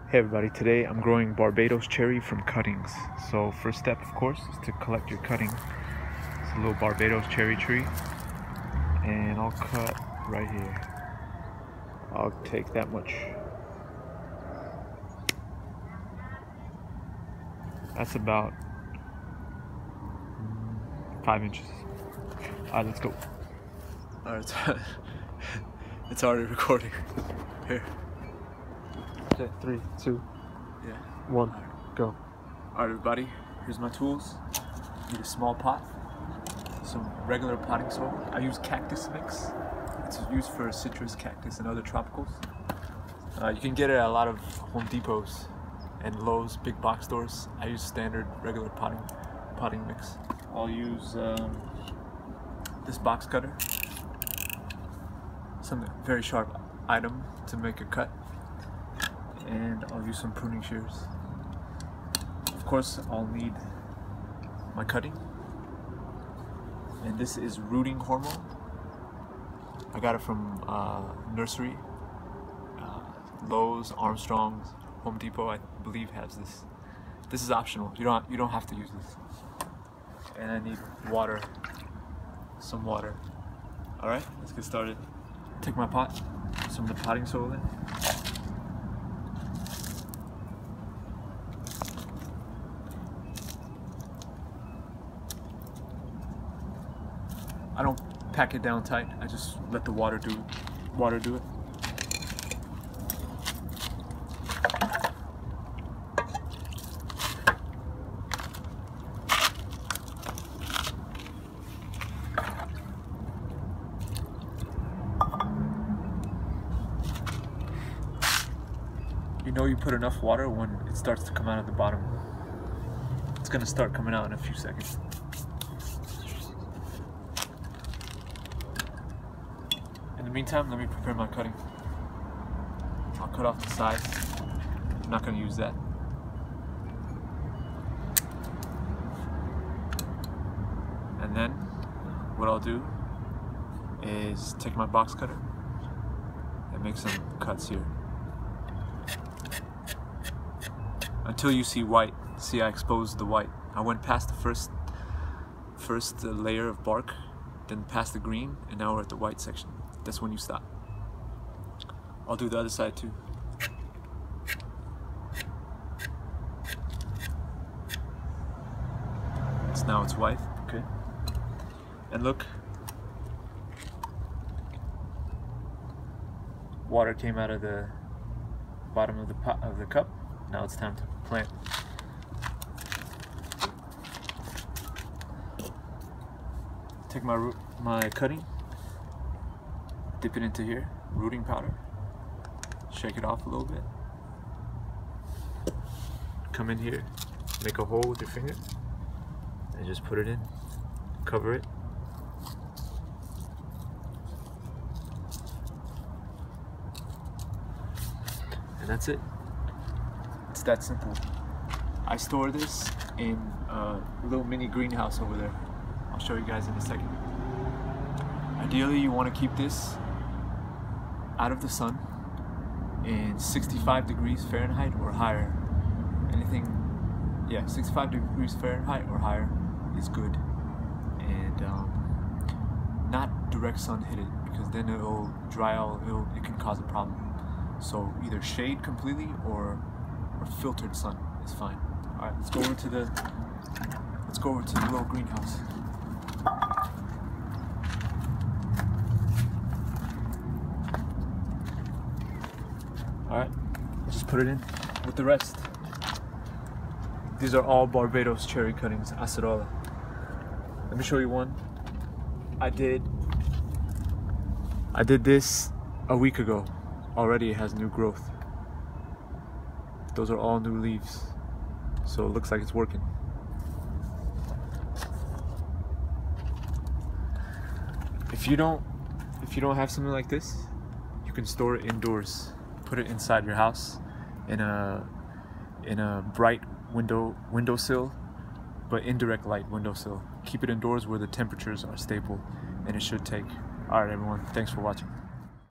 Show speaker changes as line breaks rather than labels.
Hey everybody, today I'm growing Barbados cherry from cuttings. So first step, of course, is to collect your cutting. It's a little Barbados cherry tree, and I'll cut right here. I'll take that much. That's about 5 inches. Alright, let's go. Alright, it's already recording. Here. Okay, 3, 2, 1, go. Alright everybody, here's my tools. Need a small pot, some regular potting soil. I use cactus mix. It's used for citrus, cactus, and other tropicals. You can get it at a lot of Home Depots and Lowe's big box stores. I use standard regular potting mix. I'll use this box cutter, some very sharp item to make a cut, and I'll use some pruning shears. Of course, I'll need my cutting, and this is rooting hormone. I got it from nursery, Lowe's, Armstrong's, Home Depot, I believe has this. This is optional. You don't have to use this. And I need water, some water. All right, let's get started. Take my pot, put some of the potting soil in. I don't pack it down tight. I just let the water do it. You know you put enough water when it starts to come out of the bottom. It's gonna start coming out in a few seconds. In the meantime, let me prepare my cutting. I'll cut off the sides. I'm not gonna use that. And then what I'll do is take my box cutter and make some cuts here. Until you see white. See, I exposed the white. I went past the first layer of bark, then past the green, and now we're at the white section. That's when you stop. I'll do the other side too. So now it's white, okay? And look, water came out of the bottom of the pot of the cup. Now it's time to plant. Take my cutting, dip it into here, rooting powder, shake it off a little bit. Come in here, make a hole with your finger, and just put it in, cover it. And that's it. It's that simple. I store this in a little mini greenhouse over there. I'll show you guys in a second. Ideally, you want to keep this out of the sun in 65 degrees Fahrenheit or higher. Anything, 65 degrees Fahrenheit or higher is good. And not direct sun hit it, because then it'll dry out, it can cause a problem. So either shade completely or filtered sun is fine. All right, let's go over to the little greenhouse. All right, let's just put it in with the rest. These are all Barbados cherry cuttings, acerola. Let me show you one. I did this a week ago. Already it has new growth. Those are all new leaves, so it looks like it's working. If you don't have something like this, you can store it indoors. Put it inside your house in a bright windowsill, but indirect light windowsill. Keep it indoors where the temperatures are stable, and it should take. All right, everyone. Thanks for watching.